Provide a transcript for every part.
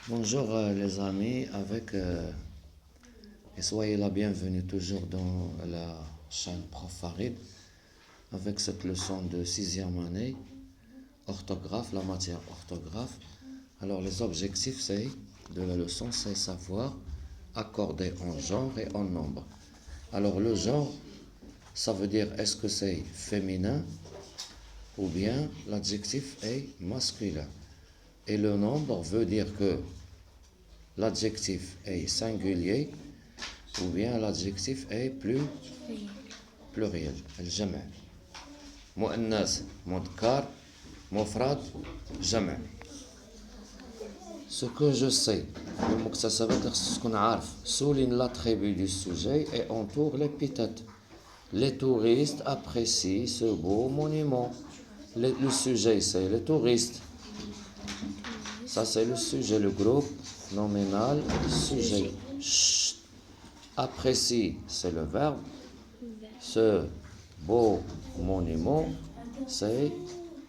Bonjour les amis, et soyez la bienvenue toujours dans la chaîne Prof Farid avec cette leçon de sixième année, orthographe, la matière orthographe. Alors les objectifs de la leçon, c'est savoir accorder en genre et en nombre. Alors le genre, ça veut dire est-ce que c'est féminin ou bien l'adjectif est masculin. Et le nombre veut dire que l'adjectif est singulier ou bien l'adjectif est pluriel. الجمع مؤنث مذكر مفرد جمع. Ce que je sais, المكتسبات اللي خصك تكون عارف. Souligne l'attribut du sujet et entoure l'épithète. Les touristes apprécient ce beau monument. Le sujet c'est les touristes. Ça c'est le sujet, le groupe nominal sujet. Chut. Apprécie, c'est le verbe. Ce beau monument, c'est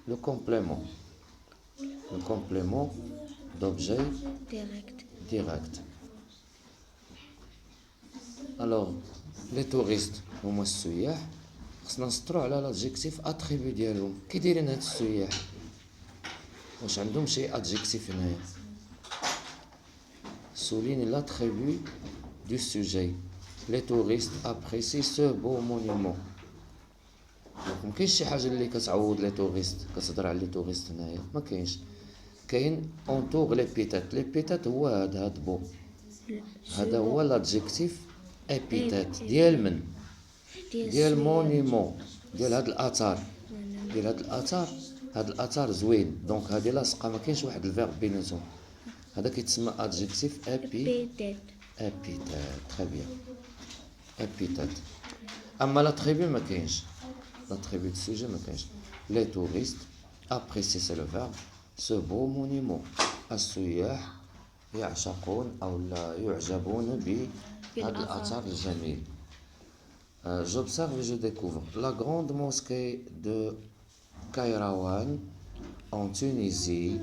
le complément. Le complément d'objet direct. Alors, les touristes هما السياح خصنا نسطروا على l'adjectif attribut ديالهم. كي دايرين هاد السياح؟ واش عندهم شي adjectif هنايا؟ Souligne l'attribut du sujet. Les touristes apprécient ce beau monument. ما كاينش شي حاجه اللي كتعوض لي توريست كتهضر على لي توريست هنايا، ما كاينش. كاين اونتور ليبيتات. ليبيتات هو هذا بو، هذا هو لادجيكتيف ابيتات ديال من؟ ديال مونيمون، ديال هذا الاثار، ديال هذا الاثار. هذا الاثار زوين، دونك هذه لاصقه، ما كاينش واحد الفيرب بيناتهم. هذا كيتسمى ادجيكتيف ابيتات. تري بيان، ابيتات. اما لاتريبيو ما كاينش، l'attribut de sujet ما كاينش. Les touristes apprécient, c'est le verbe, ce beau monument. السياح يعشقون أو لا يعجبون بهذا الأثر الجميل. J'observe et je découvre. La grande mosquée de Kairawan en Tunisie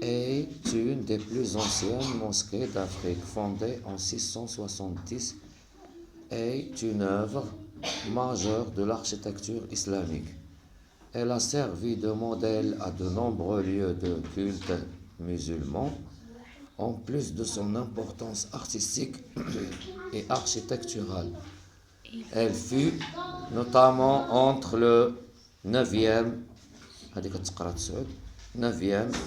est une des plus anciennes mosquées d'Afrique, fondée en 670, est une œuvre majeure de l'architecture islamique. Elle a servi de modèle à de nombreux lieux de culte musulmans, en plus de son importance artistique et architecturale. Elle fut notamment entre le 9e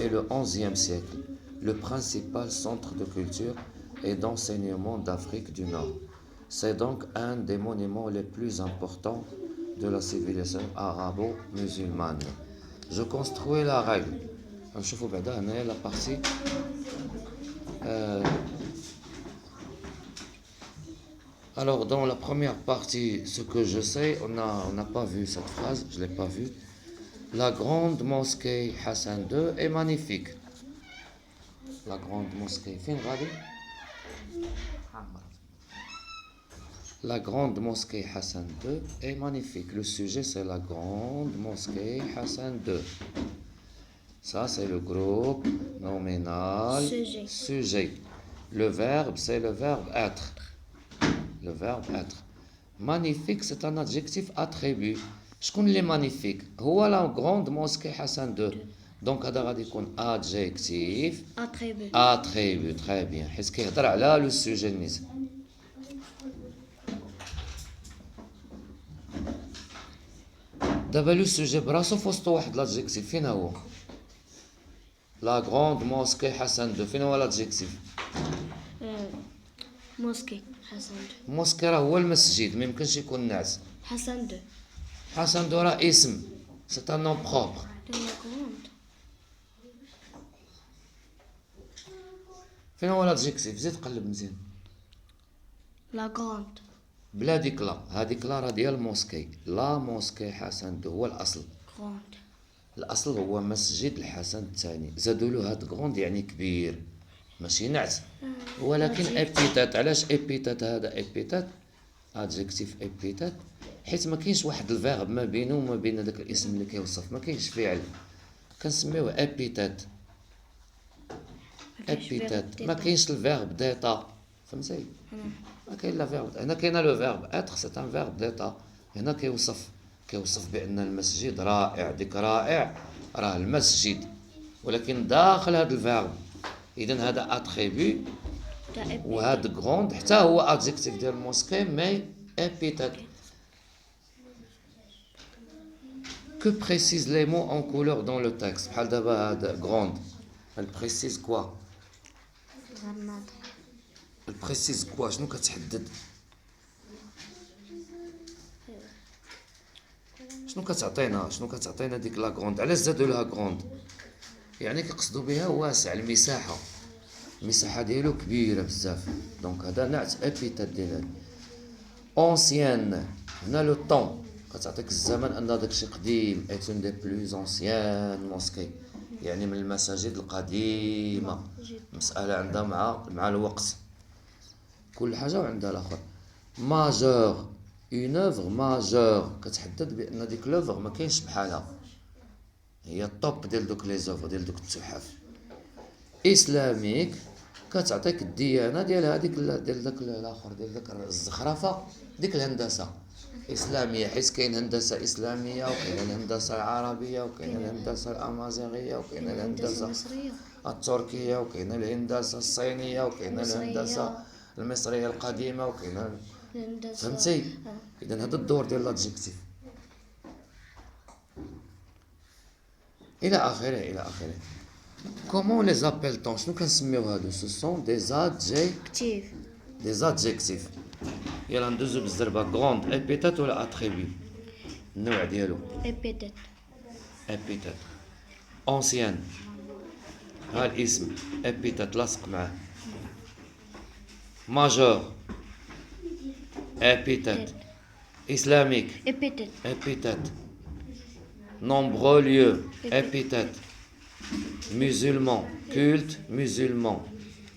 et le 11e siècle le principal centre de culture et d'enseignement d'Afrique du Nord. C'est donc un des monuments les plus importants de la civilisation arabo-musulmane. Je construis la règle. نشوفوا بعدا هنايا la partie alors dans la première partie, ce que je sais, on n'a pas vu cette phrase, je l'ai pas vue. La grande mosquée Hassan II est magnifique. La grande mosquée فين غادي؟ La grande mosquée Hassan II est magnifique. Le sujet, c'est la grande mosquée Hassan II. Ça, c'est le groupe nominal sujet. Le verbe, c'est le verbe être. Le verbe être. Magnifique, c'est un adjectif attribut. شكون اللي magnifique؟ هو la grande mosquée Hassan II. Donc هذا غادي يكون adjectif attribut. Très bien. حيت كيهضر على le sujet النساء. دابا لو سوجي براسو فوسطو واحد لادجيكتيف، فين هو؟ لا غروند موسكي حسن دو، فين هو لادجيكتيف؟ موسكي حسن دو. موسكي راه هو المسجد، ما يمكنش يكون نعت. حسن دو. حسن دو راه اسم، سي ان نون بروبر. فين هو لادجيكتيف؟ زيد قلب مزيان. لا غروند. بلا ديك لا، هذيك لا راه ديال موسكي. لا موسكي حسن دو هو الاصل. غروند. الاصل هو مسجد الحسن الثاني، زادوا له هاد غروند يعني كبير، ماشي نعت. ولكن ابيتات. علاش ابيتات؟ هذا ابيتات ادجكتيف ابيتات حيت ما كاينش واحد الفيرب ما بينه وما بين هذاك الاسم اللي كيوصف، ما كاينش فعل، كنسميوه ابيتات. ابيتات ما كاينش الفيرب ديتا فهمتي ما كاين لا فيرب هنا كاين لو فيرب اتر سي ان فيرب ديتا هنا كيوصف بان المسجد رائع ديك رائع راه المسجد ولكن داخل هذا الفيرب اذا هذا اتريبي وهذا غروند حتى هو ادجكتيف ديال الموسكي مي ابيتات que précisent les mots en couleur dans le texte بحال دابا هذا غروند elle précise quoi elle précise quoi شنو كتحدد شنو كتعطينا ديك لا غروند علاش زادوا لها غروند يعني كيقصدوا بها واسع المساحه ديالو كبيره بزاف دونك هذا نعت ابيتات ديال اونسيان هنا لو طون كتعطيك الزمن ان داكشي قديم ايتون دي بلوز اونسيان موسكي يعني من المساجد القديمه مساله عندها مع الوقت كل حاجه وعندها الاخر ماجور اون اوفر ماجور كتحدد بان ديك لوفر ما كاينش بحالها هي الطوب ديال دوك لي زوفر ديال دوك التحف اسلاميك كتعطيك الديانه ديال هذيك ديال داك الاخر ديال داك الزخرفه ديك الهندسه اسلاميه حيت كاين هندسه اسلاميه وكاين الهندسه العربيه وكاين الهندسه الامازيغيه وكاين الهندسه التركيه وكاين الهندسه الصينيه وكاين الهندسه المصريه القديمه وكاين فهمتي اذا هذا الدور ديال لادجيكتيف الى اخره كومون لي زابيل-تون شنو كنسميو هادو سو سون دي زادجيكتيف يلا ندوزو بالزربه غروند ابيتات ولا اتريبي النوع ديالو ابيتات اونسيان ها الاسم ابيتات لاصق معاه ماجور ابيتات اسلاميك ابيتات nombreux lieux épithète musulman culte musulman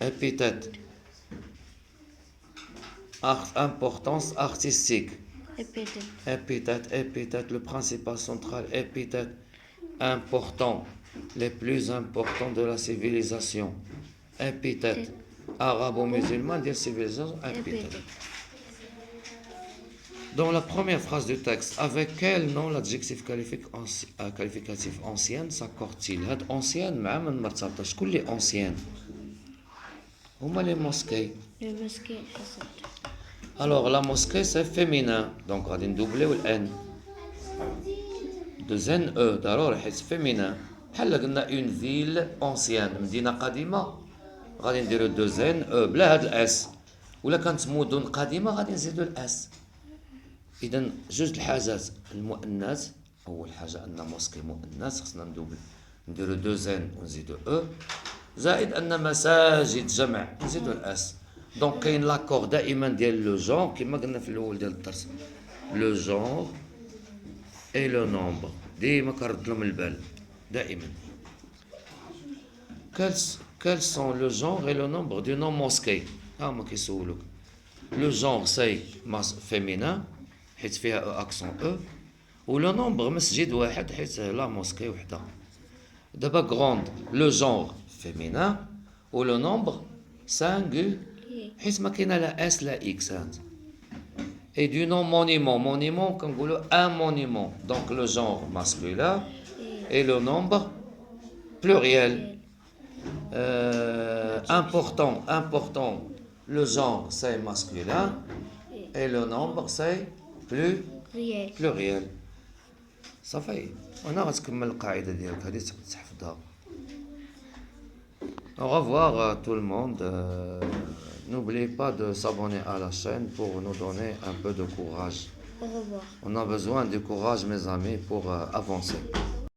épithète importance artistique épithète le principal central épithète important les plus importants de la civilisation épithète arabo-musulman de civilisation épithète. Dans la première phrase du texte, avec quel nom l'adjectif qualificatif ancienne s'accorde-t-il? هاد ancienne مع من مرتبطة شكون اللي ancienne؟ هما les mosquées. Alors la mosquée c'est féminin donc غادي ندوبليو ال n de n e ضروري حيت féminin بحال قلنا une ville ancienne مدينة قديمة غادي نديرو 2 n e بلا هاد الاس ولا كانت مدن قديمة غادي نزيدو الاس. إذا جوج الحاجات المؤنث أول حاجة أن موسكي مؤنث خصنا نديرو 2 n ونزيدو أو زائد أن مساجد جمع نزيدو الأس دونك كاين لاكور دائما ديال لو جونغ كما قلنا في الأول ديال الدرس لو جونغ اي لو نومبر ديما كنرد لهم البال دائما quels sont le genre et le nombre du nom mosquée هما كيسولوك لو جونغ سي féminin حيت فيها اكسون او ولو نومبر مسجد واحد حيت لا موسكي وحده دابا غروند لو جونغ فيمينان ولو نومبر سانغول حيت ما كاينه لا اس لا اكس هانت اي دو نون مونيمون كنقولوا ان مونيمون دونك لو جونغ ماسكولين اي لو نومبر بلوريال important le genre c'est masculin et le nombre c'est pluriel صافي وانا غتكمل القاعده ديالك هذه تحفظها. Au revoir tout le monde. N'oubliez pas de s'abonner à la chaîne pour nous donner un peu de courage. Au revoir. On a besoin de courage mes amis pour avancer.